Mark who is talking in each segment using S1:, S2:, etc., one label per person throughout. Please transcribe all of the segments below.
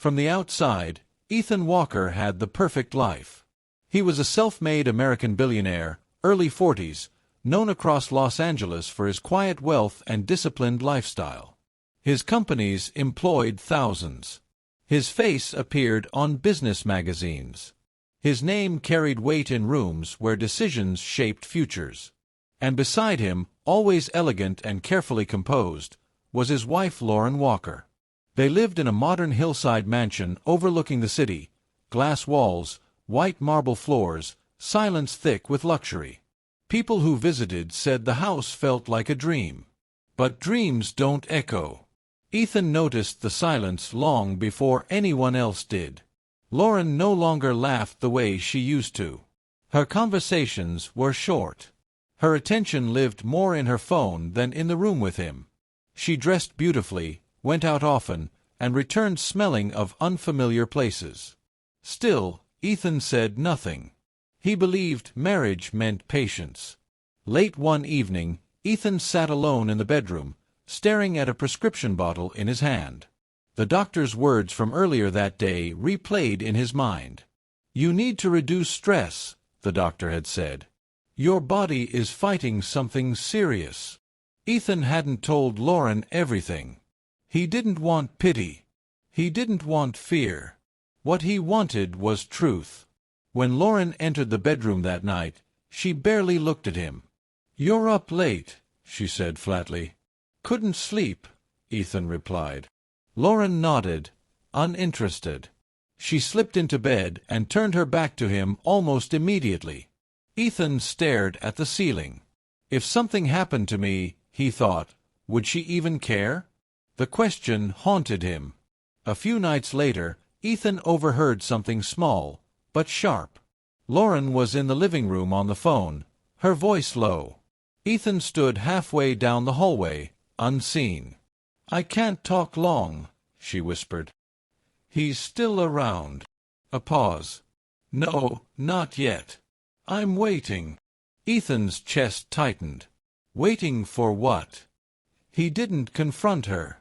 S1: From the outside, Ethan Walker had the perfect life. He was a self-made American billionaire, early 40s, known across Los Angeles for his quiet wealth and disciplined lifestyle. His companies employed thousands. His face appeared on business magazines. His name carried weight in rooms where decisions shaped futures. And beside him, always elegant and carefully composed, was his wife Lauren Walker. They lived in a modern hillside mansion overlooking the city, glass walls, white marble floors, silence thick with luxury. People who visited said the house felt like a dream. But dreams don't echo. Ethan noticed the silence long before anyone else did. Lauren no longer laughed the way she used to. Her conversations were short. Her attention lived more in her phone than in the room with him. She dressed beautifully, went out often, and returned smelling of unfamiliar places. Still, Ethan said nothing. He believed marriage meant patience. Late one evening, Ethan sat alone in the bedroom, staring at a prescription bottle in his hand. The doctor's words from earlier that day replayed in his mind. "You need to reduce stress," the doctor had said. "Your body is fighting something serious." Ethan hadn't told Lauren everything. He didn't want pity. He didn't want fear. What he wanted was truth. When Lauren entered the bedroom that night, she barely looked at him. "You're up late," she said flatly. "Couldn't sleep," Ethan replied. Lauren nodded, uninterested. She slipped into bed and turned her back to him almost immediately. Ethan stared at the ceiling. If something happened to me, he thought, would she even care? The question haunted him. A few nights later, Ethan overheard something small, but sharp. Lauren was in the living room on the phone, her voice low. Ethan stood halfway down the hallway, unseen. "I can't talk long," she whispered. "He's still around." A pause. "No, not yet. I'm waiting." Ethan's chest tightened. Waiting for what? He didn't confront her.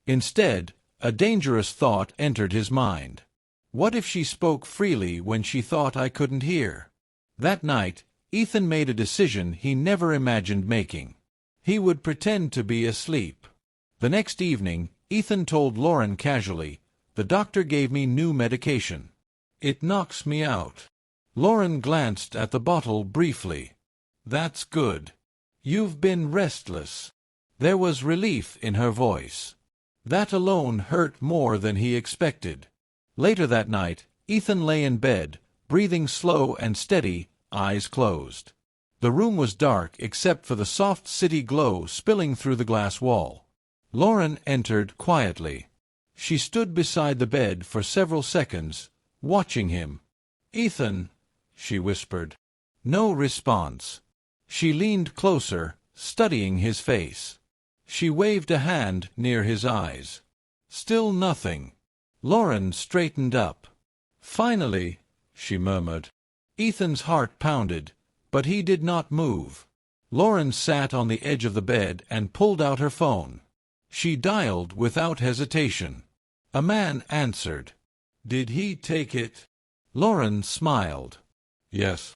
S1: Instead, a dangerous thought entered his mind. What if she spoke freely when she thought I couldn't hear? That night, Ethan made a decision he never imagined making. He would pretend to be asleep. The next evening, Ethan told Lauren casually, "The doctor gave me new medication. It knocks me out." Lauren glanced at the bottle briefly. "That's good. You've been restless." There was relief in her voice. That alone hurt more than he expected. Later that night, Ethan lay in bed, breathing slow and steady, eyes closed. The room was dark except for the soft city glow spilling through the glass wall. Lauren entered quietly. She stood beside the bed for several seconds, watching him. "Ethan," she whispered. No response. She leaned closer, studying his face. She waved a hand near his eyes. Still nothing. Lauren straightened up. "Finally," she murmured. Ethan's heart pounded, but he did not move. Lauren sat on the edge of the bed and pulled out her phone. She dialed without hesitation. A man answered. "Did he take it?" Lauren smiled. "Yes."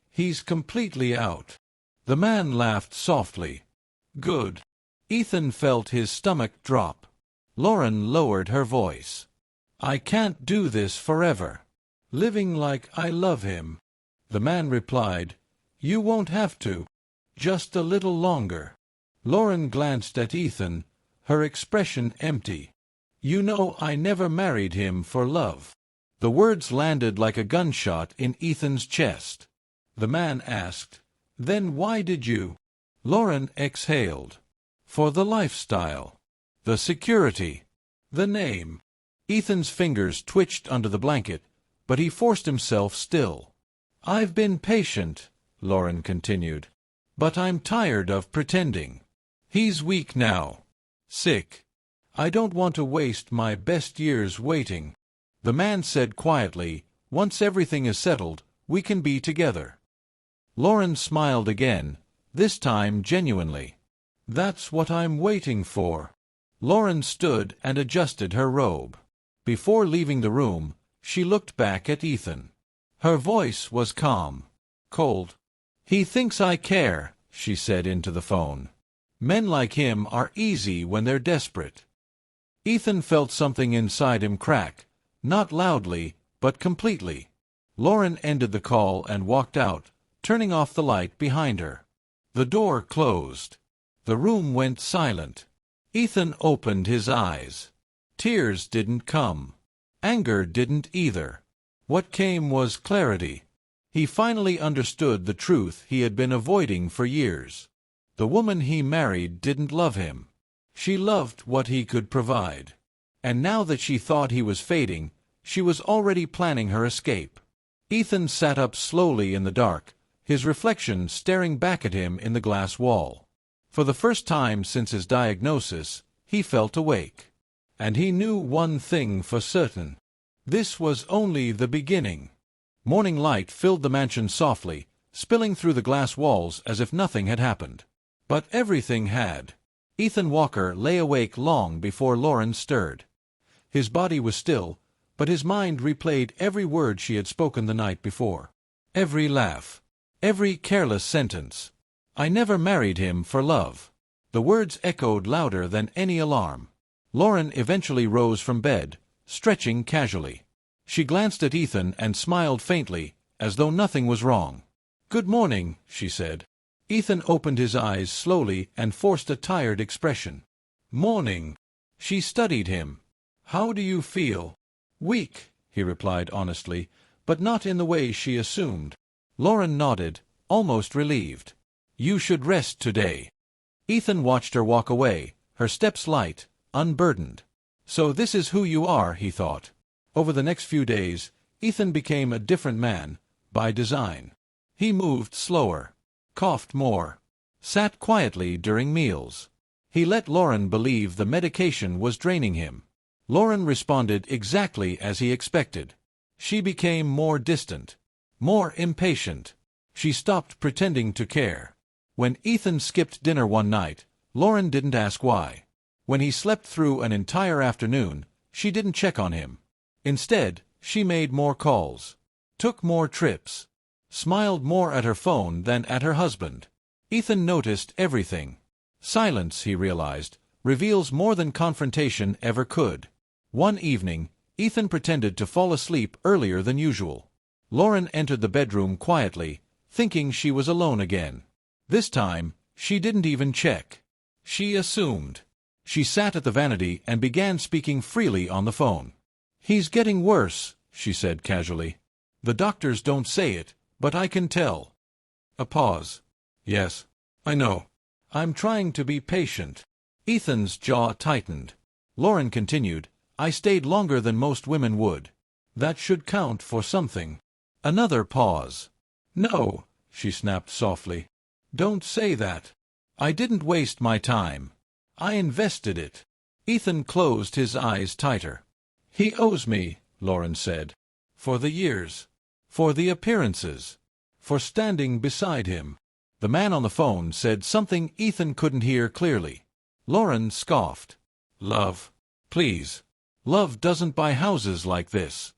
S1: "He's completely out." The man laughed softly. "Good." Ethan felt his stomach drop. Lauren lowered her voice. "I can't do this forever. Living like I love him." The man replied, "You won't have to. Just a little longer." Lauren glanced at Ethan, her expression empty. "You know I never married him for love." The words landed like a gunshot in Ethan's chest. The man asked, "Then why did you?" Lauren exhaled. "For the lifestyle. The security. The name." Ethan's fingers twitched under the blanket, but he forced himself still. "I've been patient," Lauren continued. "But I'm tired of pretending. He's weak now. Sick. I don't want to waste my best years waiting." The man said quietly, "Once everything is settled, we can be together." Lauren smiled again, this time genuinely. "That's what I'm waiting for." Lauren stood and adjusted her robe. Before leaving the room, she looked back at Ethan. Her voice was calm, cold. "He thinks I care," she said into the phone. "Men like him are easy when they're desperate." Ethan felt something inside him crack, not loudly, but completely. Lauren ended the call and walked out, turning off the light behind her. The door closed. The room went silent. Ethan opened his eyes. Tears didn't come. Anger didn't either. What came was clarity. He finally understood the truth he had been avoiding for years. The woman he married didn't love him. She loved what he could provide. And now that she thought he was fading, she was already planning her escape. Ethan sat up slowly in the dark, his reflection staring back at him in the glass wall. For the first time since his diagnosis, he felt awake. And he knew one thing for certain. This was only the beginning. Morning light filled the mansion softly, spilling through the glass walls as if nothing had happened. But everything had. Ethan Walker lay awake long before Lauren stirred. His body was still, but his mind replayed every word she had spoken the night before. Every laugh. Every careless sentence. "I never married him for love." The words echoed louder than any alarm. Lauren eventually rose from bed, stretching casually. She glanced at Ethan and smiled faintly, as though nothing was wrong. "Good morning," she said. Ethan opened his eyes slowly and forced a tired expression. "Morning." She studied him. "How do you feel?" "Weak," he replied honestly, but not in the way she assumed. Lauren nodded, almost relieved. "You should rest today." Ethan watched her walk away, her steps light, unburdened. "So this is who you are," he thought. Over the next few days, Ethan became a different man, by design. He moved slower, coughed more, sat quietly during meals. He let Lauren believe the medication was draining him. Lauren responded exactly as he expected. She became more distant, more impatient. She stopped pretending to care. When Ethan skipped dinner one night, Lauren didn't ask why. When he slept through an entire afternoon, she didn't check on him. Instead, she made more calls, took more trips, smiled more at her phone than at her husband. Ethan noticed everything. Silence, he realized, reveals more than confrontation ever could. One evening, Ethan pretended to fall asleep earlier than usual. Lauren entered the bedroom quietly, thinking she was alone again. This time, she didn't even check. She assumed. She sat at the vanity and began speaking freely on the phone. "He's getting worse," she said casually. "The doctors don't say it, but I can tell." A pause. "Yes, I know. I'm trying to be patient." Ethan's jaw tightened. Lauren continued, "I stayed longer than most women would. That should count for something." Another pause. "No," she snapped softly. "Don't say that. I didn't waste my time. I invested it." Ethan closed his eyes tighter. "He owes me," Lauren said. "For the years. For the appearances. For standing beside him." The man on the phone said something Ethan couldn't hear clearly. Lauren scoffed. "Love. Please. Love doesn't buy houses like this."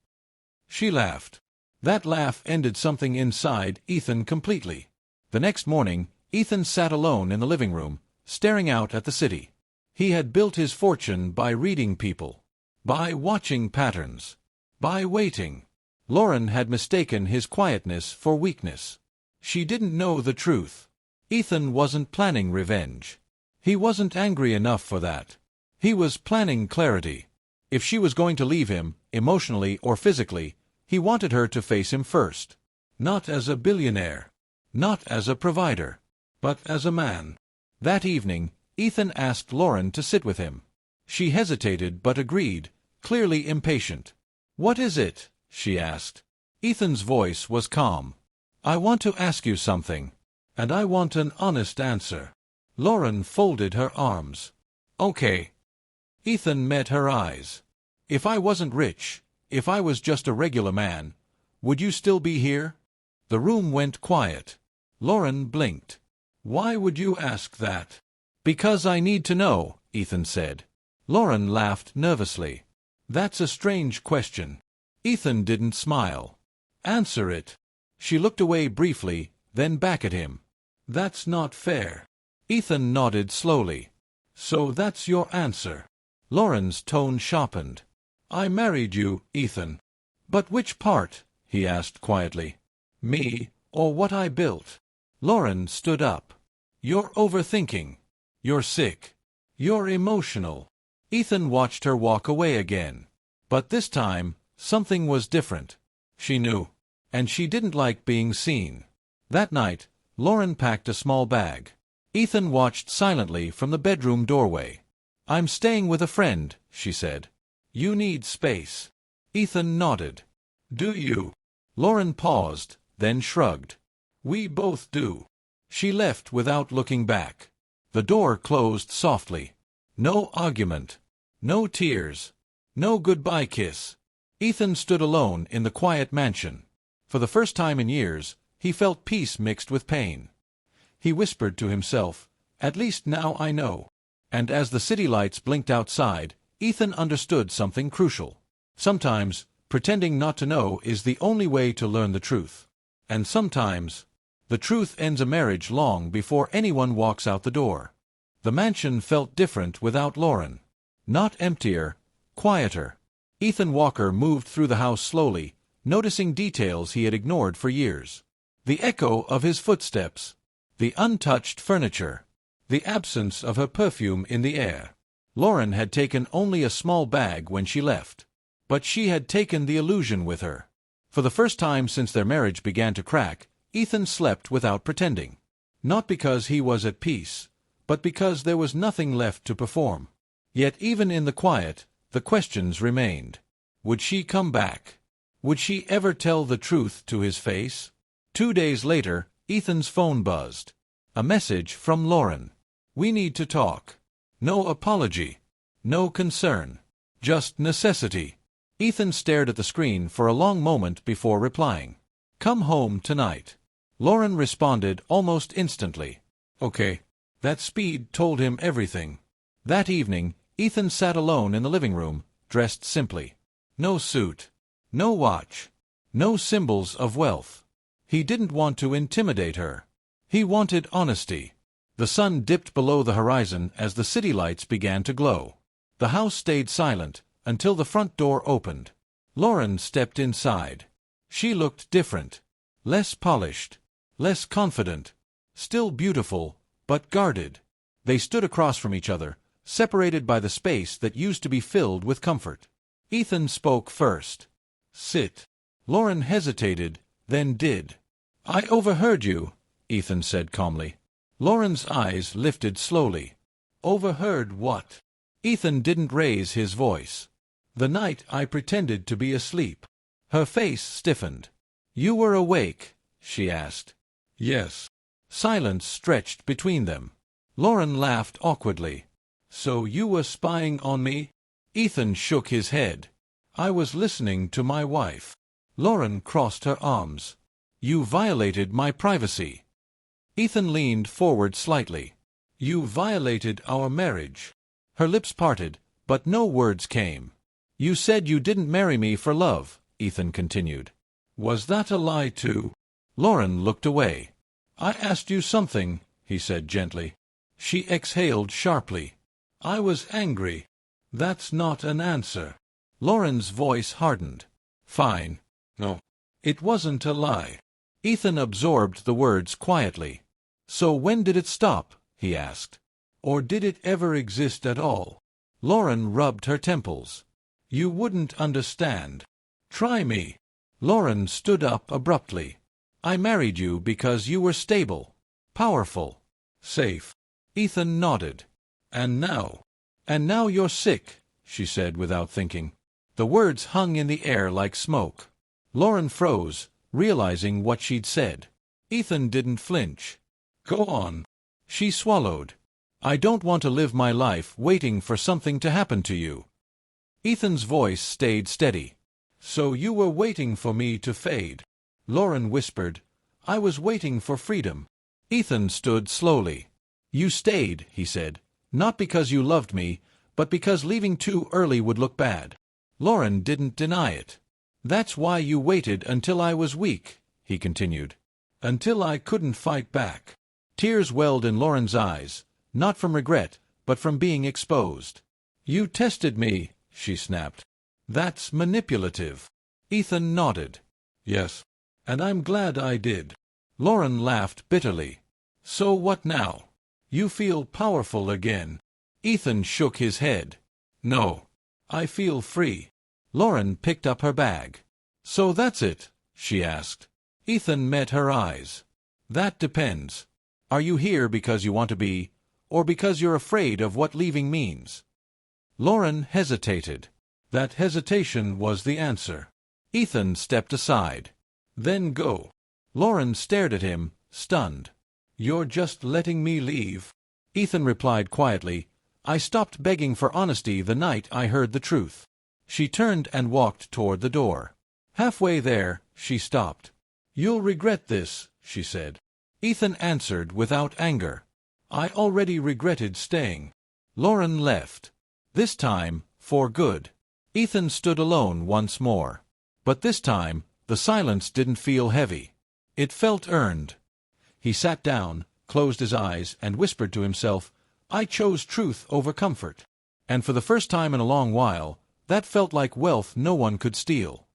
S1: She laughed. That laugh ended something inside Ethan completely. The next morning, Ethan sat alone in the living room, staring out at the city. He had built his fortune by reading people, by watching patterns, by waiting. Lauren had mistaken his quietness for weakness. She didn't know the truth. Ethan wasn't planning revenge. He wasn't angry enough for that. He was planning clarity. If she was going to leave him, emotionally or physically, he wanted her to face him first. Not as a billionaire. Not as a provider. But as a man. That evening, Ethan asked Lauren to sit with him. She hesitated but agreed, clearly impatient. "What is it?" she asked. Ethan's voice was calm. "I want to ask you something. And I want an honest answer." Lauren folded her arms. "Okay." Ethan met her eyes. "If I wasn't rich, if I was just a regular man, would you still be here?" The room went quiet. Lauren blinked. "Why would you ask that?" "Because I need to know," Ethan said. Lauren laughed nervously. That's a strange question. Ethan didn't smile. Answer it. She looked away briefly, then back at him. That's not fair. Ethan nodded slowly. So that's your answer. Lauren's tone sharpened. I married you, Ethan. But which part? He asked quietly. Me, or what I built? Lauren stood up. You're overthinking. You're sick. You're emotional. Ethan watched her walk away again. But this time, something was different. She knew. And she didn't like being seen. That night, Lauren packed a small bag. Ethan watched silently from the bedroom doorway. I'm staying with a friend, she said. You need space. Ethan nodded. Do you? Lauren paused, then shrugged. We both do. She left without looking back. The door closed softly. No argument. No tears. No goodbye kiss. Ethan stood alone in the quiet mansion. For the first time in years, he felt peace mixed with pain. He whispered to himself, At least now I know. And as the city lights blinked outside, Ethan understood something crucial. Sometimes, pretending not to know is the only way to learn the truth. And sometimes, the truth ends a marriage long before anyone walks out the door. The mansion felt different without Lauren. Not emptier, quieter. Ethan Walker moved through the house slowly, noticing details he had ignored for years. The echo of his footsteps. The untouched furniture. The absence of her perfume in the air. Lauren had taken only a small bag when she left. But she had taken the illusion with her. For the first time since their marriage began to crack, Ethan slept without pretending. Not because he was at peace, but because there was nothing left to perform. Yet even in the quiet, the questions remained. Would she come back? Would she ever tell the truth to his face? 2 days later, Ethan's phone buzzed. A message from Lauren. We need to talk. No apology. No concern. Just necessity. Ethan stared at the screen for a long moment before replying. Come home tonight. Lauren responded almost instantly. Okay. That speed told him everything. That evening, Ethan sat alone in the living room, dressed simply. No suit. No watch. No symbols of wealth. He didn't want to intimidate her. He wanted honesty. The sun dipped below the horizon as the city lights began to glow. The house stayed silent until the front door opened. Lauren stepped inside. She looked different. Less polished. Less confident. Still beautiful, but guarded. They stood across from each other, separated by the space that used to be filled with comfort. Ethan spoke first. Sit. Lauren hesitated, then did. I overheard you, Ethan said calmly. Lauren's eyes lifted slowly. Overheard what? Ethan didn't raise his voice. The night I pretended to be asleep. Her face stiffened. You were awake, she asked. Yes. Silence stretched between them. Lauren laughed awkwardly. So you were spying on me? Ethan shook his head. I was listening to my wife. Lauren crossed her arms. You violated my privacy. Ethan leaned forward slightly. You violated our marriage. Her lips parted, but no words came. You said you didn't marry me for love, Ethan continued. Was that a lie too? Lauren looked away. I asked you something, he said gently. She exhaled sharply. I was angry. That's not an answer. Lauren's voice hardened. Fine. No. It wasn't a lie. Ethan absorbed the words quietly. So when did it stop? He asked. Or did it ever exist at all? Lauren rubbed her temples. You wouldn't understand. Try me. Lauren stood up abruptly. I married you because you were stable, powerful, safe. Ethan nodded. And now? And now you're sick, she said without thinking. The words hung in the air like smoke. Lauren froze, realizing what she'd said. Ethan didn't flinch. Go on. She swallowed. I don't want to live my life waiting for something to happen to you. Ethan's voice stayed steady. So you were waiting for me to fade. Lauren whispered. I was waiting for freedom. Ethan stood slowly. You stayed, he said, not because you loved me, but because leaving too early would look bad. Lauren didn't deny it. "That's why you waited until I was weak," he continued. "Until I couldn't fight back." Tears welled in Lauren's eyes, not from regret, but from being exposed. "You tested me," she snapped. "That's manipulative." Ethan nodded. "Yes. And I'm glad I did." Lauren laughed bitterly. "So what now? You feel powerful again?" Ethan shook his head. "No. I feel free." Lauren picked up her bag. "So that's it?" she asked. Ethan met her eyes. "That depends. Are you here because you want to be, or because you're afraid of what leaving means?" Lauren hesitated. That hesitation was the answer. Ethan stepped aside. "Then go." Lauren stared at him, stunned. "You're just letting me leave?" Ethan replied quietly, "I stopped begging for honesty the night I heard the truth." She turned and walked toward the door. Halfway there, she stopped. "You'll regret this," she said. Ethan answered without anger. "I already regretted staying." Lauren left. This time, for good. Ethan stood alone once more. But this time, the silence didn't feel heavy. It felt earned. He sat down, closed his eyes, and whispered to himself, "I chose truth over comfort." And for the first time in a long while, that felt like wealth no one could steal.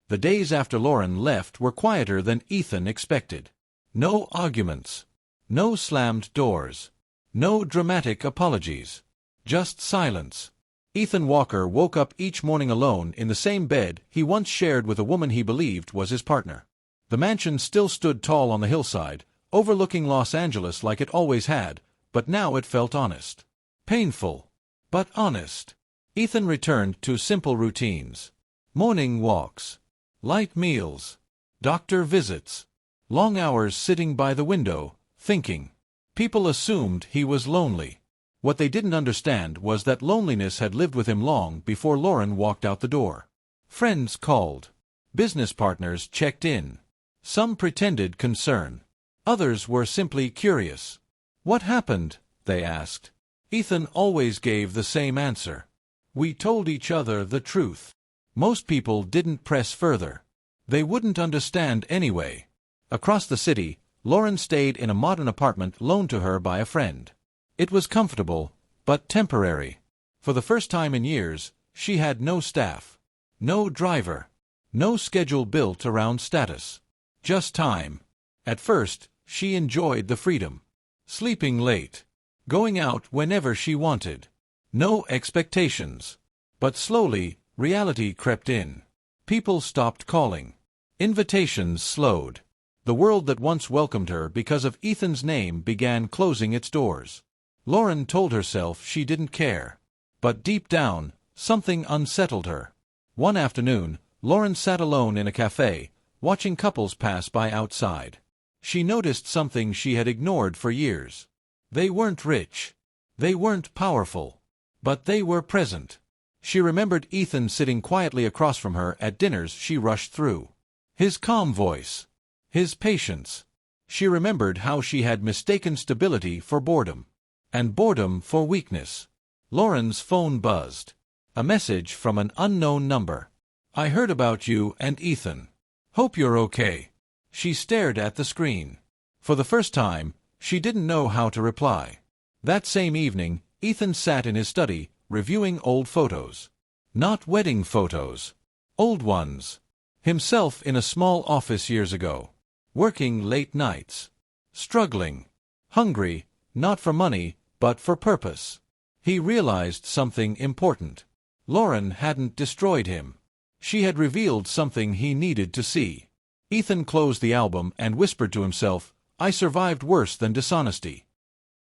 S1: The days after Lauren left were quieter than Ethan expected. No arguments. No slammed doors. No dramatic apologies. Just silence. Ethan Walker woke up each morning alone in the same bed he once shared with a woman he believed was his partner. The mansion still stood tall on the hillside, overlooking Los Angeles like it always had, but now it felt honest. Painful, but honest. Ethan returned to simple routines. Morning walks. Light meals. Doctor visits. Long hours sitting by the window, thinking. People assumed he was lonely. What they didn't understand was that loneliness had lived with him long before Lauren walked out the door. Friends called. Business partners checked in. Some pretended concern. Others were simply curious. "What happened?" they asked. Ethan always gave the same answer. "We told each other the truth." Most people didn't press further. They wouldn't understand anyway. Across the city, Lauren stayed in a modern apartment loaned to her by a friend. It was comfortable, but temporary. For the first time in years, she had no staff. No driver. No schedule built around status. Just time. At first, she enjoyed the freedom. Sleeping late. Going out whenever she wanted. No expectations. But slowly, reality crept in. People stopped calling. Invitations slowed. The world that once welcomed her because of Ethan's name began closing its doors. Lauren told herself she didn't care. But deep down, something unsettled her. One afternoon, Lauren sat alone in a cafe, watching couples pass by outside. She noticed something she had ignored for years. They weren't rich. They weren't powerful. But they were present. She remembered Ethan sitting quietly across from her at dinners she rushed through. His calm voice. His patience. She remembered how she had mistaken stability for boredom. And boredom for weakness. Lauren's phone buzzed. A message from an unknown number. "I heard about you and Ethan. Hope you're okay." She stared at the screen. For the first time, she didn't know how to reply. That same evening, Ethan sat in his study, reviewing old photos. Not wedding photos. Old ones. Himself in a small office years ago. Working late nights. Struggling. Hungry, not for money, but for purpose. He realized something important. Lauren hadn't destroyed him. She had revealed something he needed to see. Ethan closed the album and whispered to himself, "I survived worse than dishonesty."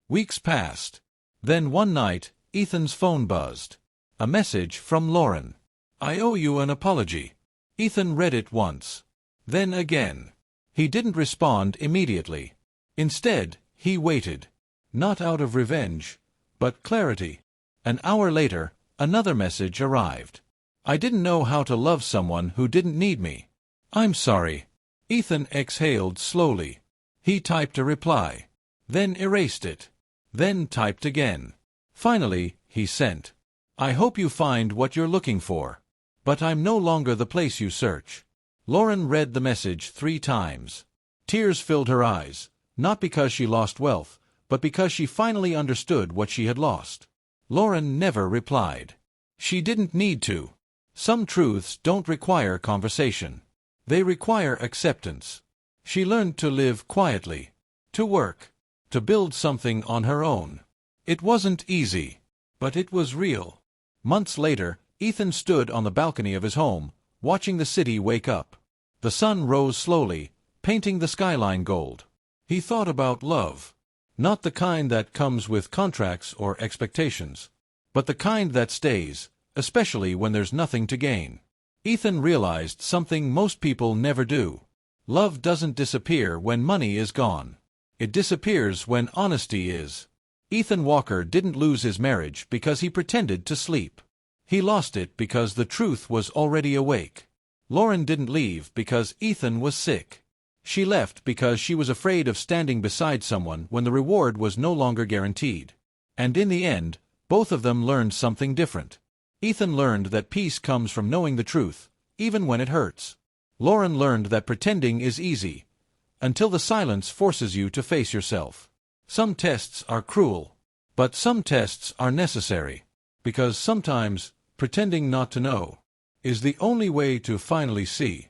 S1: Weeks passed. Then one night, Ethan's phone buzzed. A message from Lauren. "I owe you an apology." Ethan read it once. Then again. He didn't respond immediately. Instead, he waited. Not out of revenge, but clarity. An hour later, another message arrived. "I didn't know how to love someone who didn't need me. I'm sorry." Ethan exhaled slowly. He typed a reply. Then erased it. Then typed again. Finally, he sent. "I hope you find what you're looking for." But I'm no longer the place you search. Lauren read the message 3 times. Tears filled her eyes, not because she lost wealth, but because she finally understood what she had lost. Lauren never replied. She didn't need to. Some truths don't require conversation. They require acceptance. She learned to live quietly, to work, to build something on her own. It wasn't easy, but it was real. Months later, Ethan stood on the balcony of his home, watching the city wake up. The sun rose slowly, painting the skyline gold. He thought about love. Not the kind that comes with contracts or expectations, but the kind that stays, especially when there's nothing to gain. Ethan realized something most people never do. Love doesn't disappear when money is gone. It disappears when honesty is. Ethan Walker didn't lose his marriage because he pretended to sleep. He lost it because the truth was already awake. Lauren didn't leave because Ethan was sick. She left because she was afraid of standing beside someone when the reward was no longer guaranteed. And in the end, both of them learned something different. Ethan learned that peace comes from knowing the truth, even when it hurts. Lauren learned that pretending is easy, until the silence forces you to face yourself. Some tests are cruel, but some tests are necessary, because sometimes pretending not to know is the only way to finally see.